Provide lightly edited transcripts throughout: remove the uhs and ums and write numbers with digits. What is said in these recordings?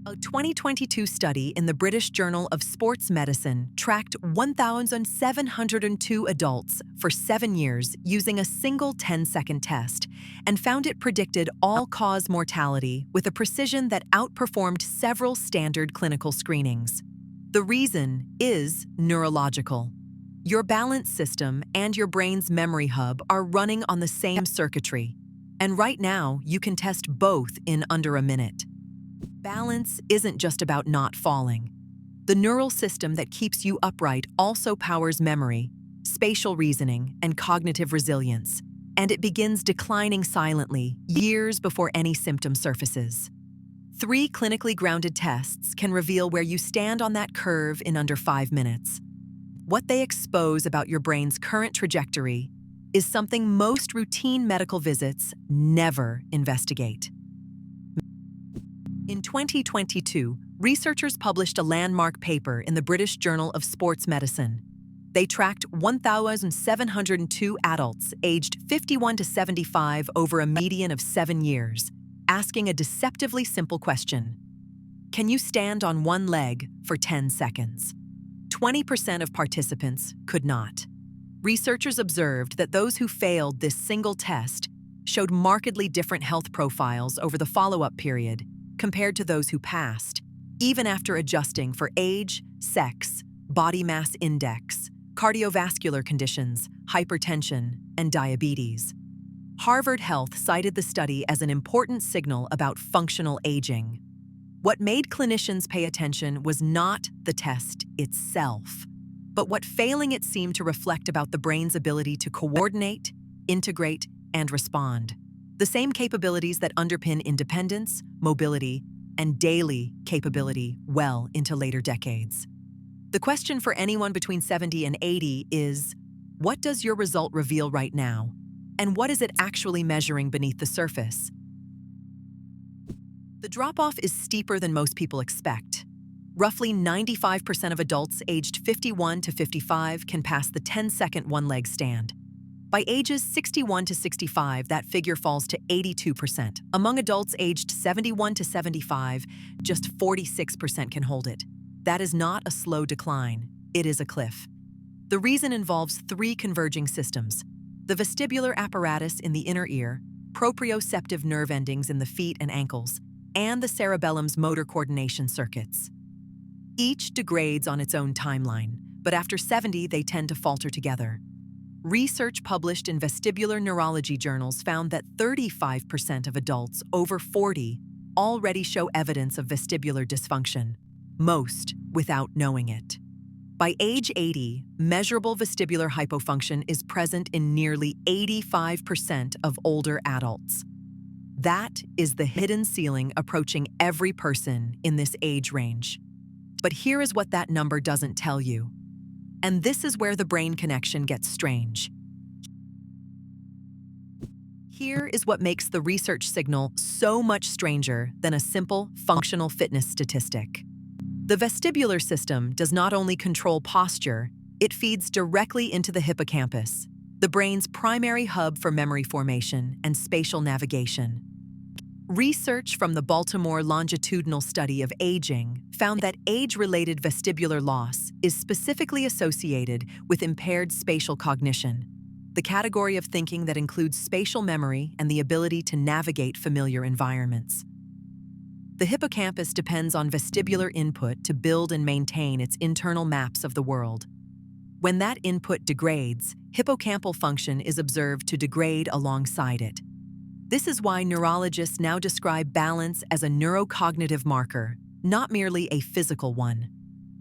A 2022 study in the British Journal of Sports Medicine tracked 1,702 adults for 7 years using a single 10-second test and found it predicted all-cause mortality with a precision that outperformed several standard clinical screenings. The reason is neurological. Your balance system and your brain's memory hub are running on the same circuitry, and right now you can test both in under a minute. Balance isn't just about not falling. The neural system that keeps you upright also powers memory, spatial reasoning, and cognitive resilience, and it begins declining silently years before any symptom surfaces. 3 clinically grounded tests can reveal where you stand on that curve in under 5 minutes. What they expose about your brain's current trajectory is something most routine medical visits never investigate. In 2022, researchers published a landmark paper in the British Journal of Sports Medicine. They tracked 1,702 adults aged 51 to 75 over a median of 7 years, asking a deceptively simple question. Can you stand on one leg for 10 seconds? 20% of participants could not. Researchers observed that those who failed this single test showed markedly different health profiles over the follow-up period compared to those who passed, even after adjusting for age, sex, body mass index, cardiovascular conditions, hypertension, and diabetes. Harvard Health cited the study as an important signal about functional aging. What made clinicians pay attention was not the test itself, but what failing it seemed to reflect about the brain's ability to coordinate, integrate, and respond. The same capabilities that underpin independence, mobility, and daily capability well into later decades. The question for anyone between 70 and 80 is, what does your result reveal right now? And what is it actually measuring beneath the surface? The drop-off is steeper than most people expect. Roughly 95% of adults aged 51 to 55 can pass the 10-second one-leg stand. By ages 61 to 65, that figure falls to 82%. Among adults aged 71 to 75, just 46% can hold it. That is not a slow decline, it is a cliff. The reason involves 3 converging systems: the vestibular apparatus in the inner ear, proprioceptive nerve endings in the feet and ankles, and the cerebellum's motor coordination circuits. Each degrades on its own timeline, but after 70, they tend to falter together. Research published in vestibular neurology journals found that 35% of adults over 40 already show evidence of vestibular dysfunction, most without knowing it. By age 80, measurable vestibular hypofunction is present in nearly 85% of older adults. That is the hidden ceiling approaching every person in this age range. But here is what that number doesn't tell you. And this is where the brain connection gets strange. Here is what makes the research signal so much stranger than a simple functional fitness statistic. The vestibular system does not only control posture, it feeds directly into the hippocampus, the brain's primary hub for memory formation and spatial navigation. Research from the Baltimore longitudinal study of aging found that age-related vestibular loss is specifically associated with impaired spatial cognition, the category of thinking that includes spatial memory and the ability to navigate familiar environments. The hippocampus depends on vestibular input to build and maintain its internal maps of the world. When that input degrades, hippocampal function is observed to degrade alongside it. This is why neurologists now describe balance as a neurocognitive marker, not merely a physical one.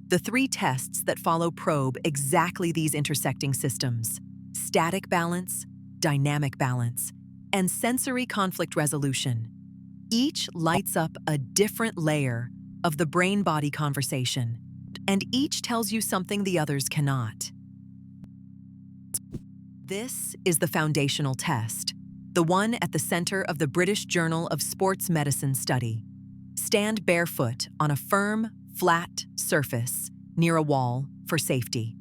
The 3 tests that follow probe exactly these intersecting systems: static balance, dynamic balance, and sensory conflict resolution. Each lights up a different layer of the brain-body conversation, and each tells you something the others cannot. This is the foundational test, the one at the center of the British Journal of Sports Medicine study. Stand barefoot on a firm, flat surface near a wall for safety.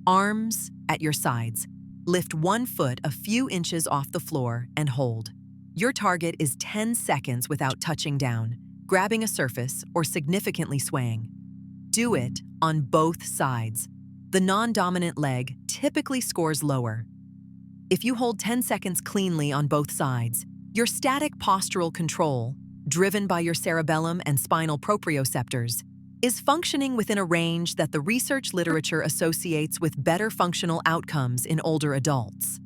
Arms at your sides. Lift one foot a few inches off the floor and hold. Your target is 10 seconds without touching down. grabbing a surface, or significantly swaying. Do it on both sides. The non-dominant leg typically scores lower. If you hold 10 seconds cleanly on both sides, your static postural control, driven by your cerebellum and spinal proprioceptors, is functioning within a range that the research literature associates with better functional outcomes in older adults.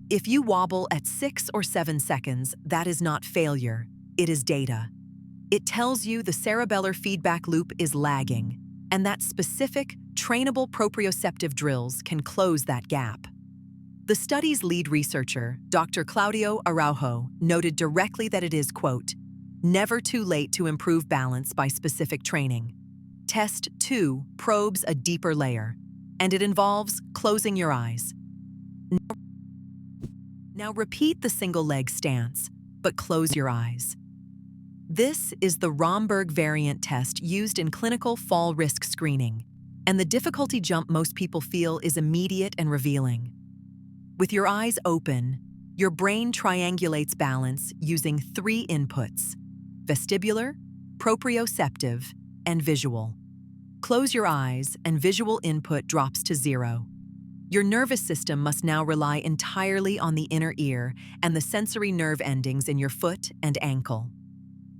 If you wobble at 6 or 7 seconds, that is not failure, it is data. It tells you the cerebellar feedback loop is lagging, and that specific, trainable proprioceptive drills can close that gap. The study's lead researcher, Dr. Claudio Araujo, noted directly that it is, quote, never too late to improve balance by specific training. Test 2 probes a deeper layer, and it involves closing your eyes. Now repeat the single leg stance, but close your eyes. This is the Romberg variant test used in clinical fall risk screening, and the difficulty jump most people feel is immediate and revealing. With your eyes open, your brain triangulates balance using 3 inputs: vestibular, proprioceptive, and visual. Close your eyes and visual input drops to 0. Your nervous system must now rely entirely on the inner ear and the sensory nerve endings in your foot and ankle.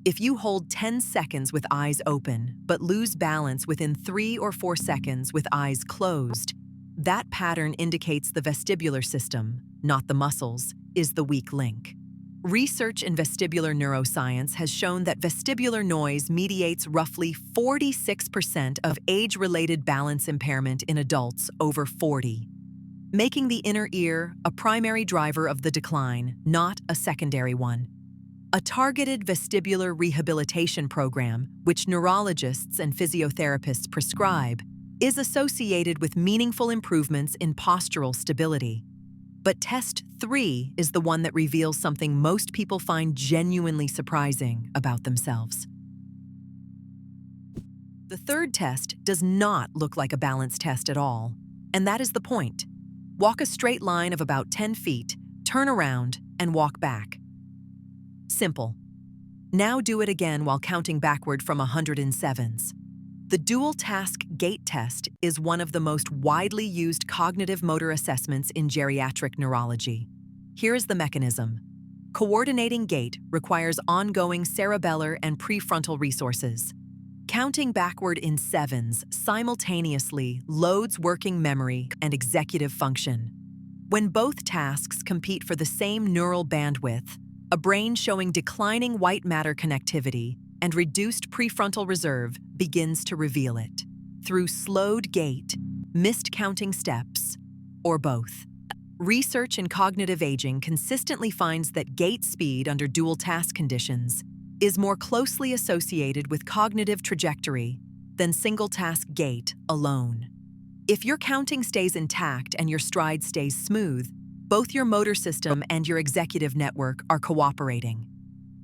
If you hold 10 seconds with eyes open, but lose balance within 3 or 4 seconds with eyes closed, that pattern indicates the vestibular system, not the muscles, is the weak link. Research in vestibular neuroscience has shown that vestibular noise mediates roughly 46% of age-related balance impairment in adults over 40, making the inner ear a primary driver of the decline, not a secondary one. A targeted vestibular rehabilitation program, which neurologists and physiotherapists prescribe, is associated with meaningful improvements in postural stability. But test 3 is the one that reveals something most people find genuinely surprising about themselves. The third test does not look like a balance test at all, and that is the point. Walk a straight line of about 10 feet, turn around, and walk back. Simple. Now do it again while counting backward from 107s. The dual task gait test is one of the most widely used cognitive motor assessments in geriatric neurology. Here is the mechanism. Coordinating gait requires ongoing cerebellar and prefrontal resources. Counting backward in 7s simultaneously loads working memory and executive function. When both tasks compete for the same neural bandwidth, a brain showing declining white matter connectivity and reduced prefrontal reserve begins to reveal it through slowed gait, missed counting steps, or both. Research in cognitive aging consistently finds that gait speed under dual task conditions is more closely associated with cognitive trajectory than single task gait alone. If your counting stays intact and your stride stays smooth, both your motor system and your executive network are cooperating.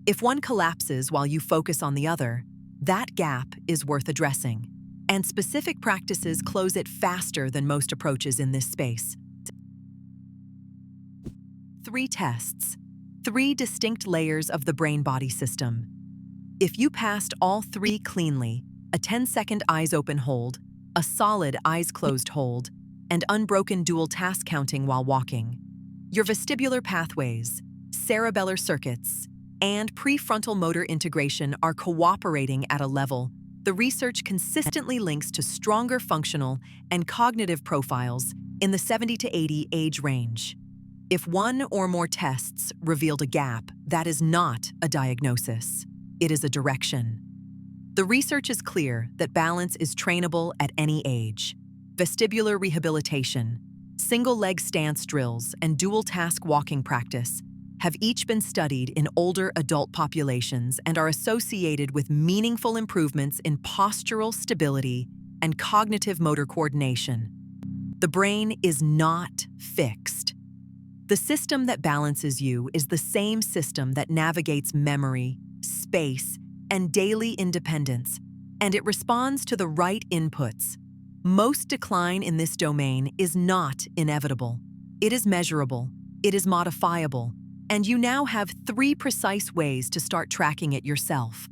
If one collapses while you focus on the other, that gap is worth addressing, and specific practices close it faster than most approaches in this space. 3 tests, 3 distinct layers of the brain-body system. If you passed all 3 cleanly, a 10-second eyes open hold, a solid eyes closed hold, and unbroken dual task counting while walking, your vestibular pathways, cerebellar circuits, and prefrontal motor integration are cooperating at a level the research consistently links to stronger functional and cognitive profiles in the 70 to 80 age range. If one or more tests revealed a gap, that is not a diagnosis. It is a direction. The research is clear that balance is trainable at any age. Vestibular rehabilitation, single-leg stance drills, and dual-task walking practice have each been studied in older adult populations and are associated with meaningful improvements in postural stability and cognitive motor coordination. The brain is not fixed. The system that balances you is the same system that navigates memory, space, and daily independence, and it responds to the right inputs. Most decline in this domain is not inevitable. It is measurable, it is modifiable, and you now have 3 precise ways to start tracking it yourself.